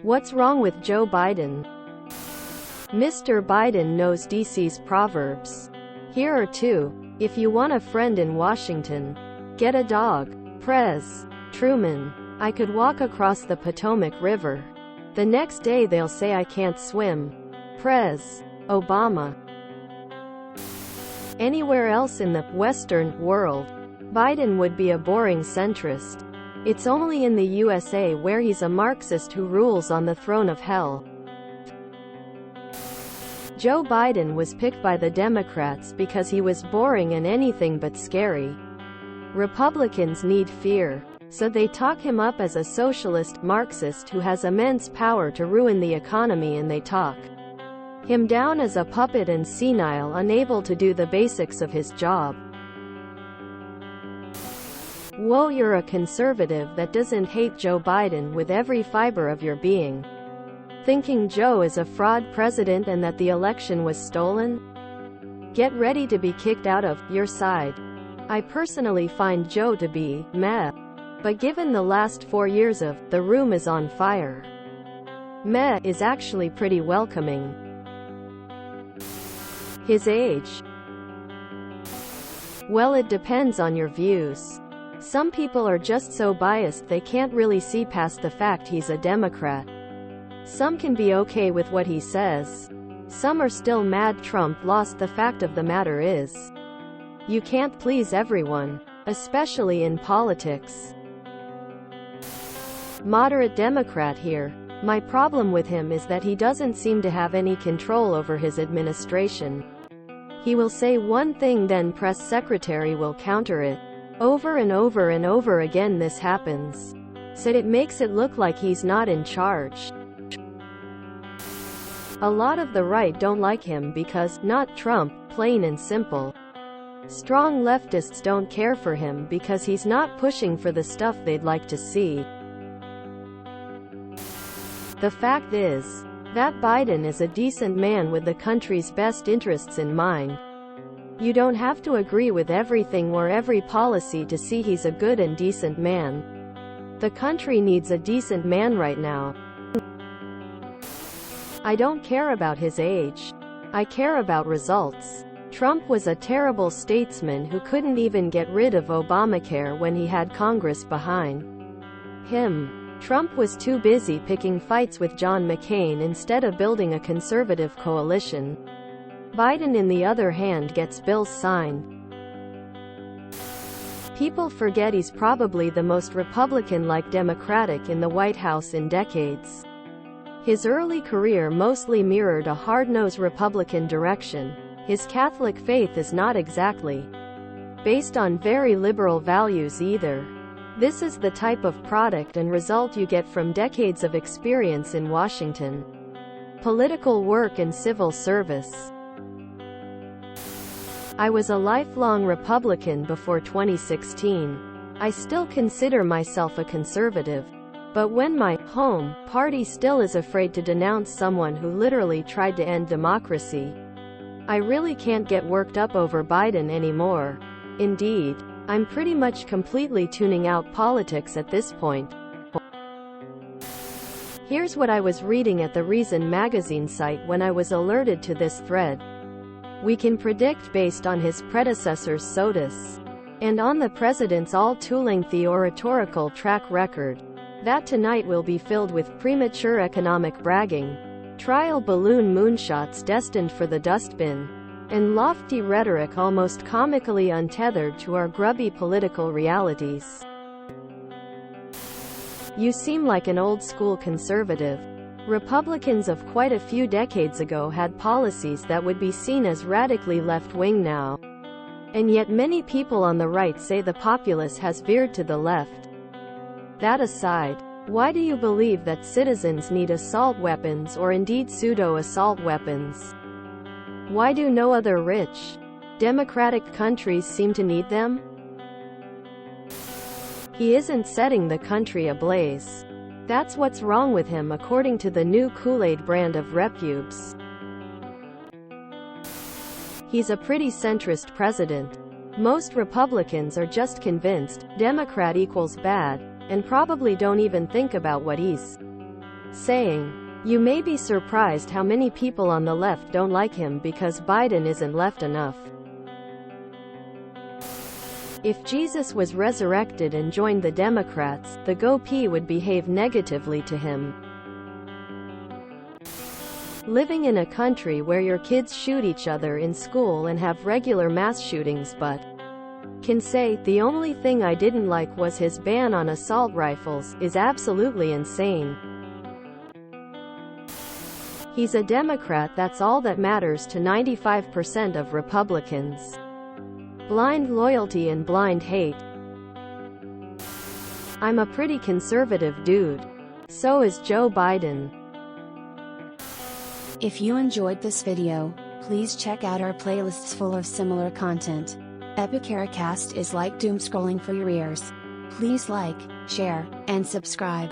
What's wrong with Joe Biden? Mr. Biden knows DC's proverbs. Here are two. If you want a friend in Washington, get a dog. Prez. Truman. I could walk across the Potomac River. The next day they'll say I can't swim. Prez. Obama. Anywhere else in the Western world, Biden would be a boring centrist. It's only in the USA where he's a Marxist who rules on the throne of hell. Joe Biden was picked by the Democrats because he was boring and anything but scary. Republicans need fear, so they talk him up as a socialist, Marxist who has immense power to ruin the economy, and they talk him down as a puppet and senile, unable to do the basics of his job. Whoa, you're a conservative that doesn't hate Joe Biden with every fiber of your being, thinking Joe is a fraud president and that the election was stolen? Get ready to be kicked out of your side. I personally find Joe to be meh, but given the last 4 years of the room is on fire, meh is actually pretty welcoming. His age? Well, it depends on your views. Some people are just so biased they can't really see past the fact he's a Democrat. Some can be okay with what he says. Some are still mad Trump lost. The fact of the matter is, you can't please everyone, especially in politics. Moderate Democrat here. My problem with him is that he doesn't seem to have any control over his administration. He will say one thing, then press secretary will counter it. Over and over and over again this happens. So it makes it look like he's not in charge. A lot of the right don't like him because, not Trump, plain and simple. Strong leftists don't care for him because he's not pushing for the stuff they'd like to see. The fact is that Biden is a decent man with the country's best interests in mind. You don't have to agree with everything or every policy to see he's a good and decent man. The country needs a decent man right now. I don't care about his age. I care about results. Trump was a terrible statesman who couldn't even get rid of Obamacare when he had Congress behind him. Trump was too busy picking fights with John McCain instead of building a conservative coalition. Biden, in the other hand, gets bills signed. People forget he's probably the most Republican-like Democratic in the White House in decades. His early career mostly mirrored a hard-nosed Republican direction. His Catholic faith is not exactly based on very liberal values either. This is the type of product and result you get from decades of experience in Washington, political work and civil service. I was a lifelong Republican before 2016. I still consider myself a conservative. But when my home party still is afraid to denounce someone who literally tried to end democracy, I really can't get worked up over Biden anymore. Indeed, I'm pretty much completely tuning out politics at this point. Here's what I was reading at the Reason magazine site when I was alerted to this thread. We can predict based on his predecessor's SOTUS and on the president's all-too-lengthy oratorical track record that tonight will be filled with premature economic bragging, trial balloon moonshots destined for the dustbin, and lofty rhetoric almost comically untethered to our grubby political realities. You seem like an old-school conservative. Republicans of quite a few decades ago had policies that would be seen as radically left-wing now. And yet many people on the right say the populace has veered to the left. That aside, why do you believe that citizens need assault weapons or indeed pseudo-assault weapons? Why do no other rich, democratic countries seem to need them? He isn't setting the country ablaze. That's what's wrong with him according to the new Kool-Aid brand of repubes. He's a pretty centrist president. Most Republicans are just convinced Democrat equals bad, and probably don't even think about what he's saying, "You may be surprised how many people on the left don't like him because Biden isn't left enough." If Jesus was resurrected and joined the Democrats, the GOP would behave negatively to him. Living in a country where your kids shoot each other in school and have regular mass shootings but can say, "The only thing I didn't like was his ban on assault rifles," is absolutely insane. He's a Democrat, that's all that matters to 95% of Republicans. Blind loyalty and blind hate. I'm a pretty conservative dude. So is Joe Biden. If you enjoyed this video, please check out our playlists full of similar content. Epicaricast is like doom scrolling for your ears. Please like, share, and subscribe.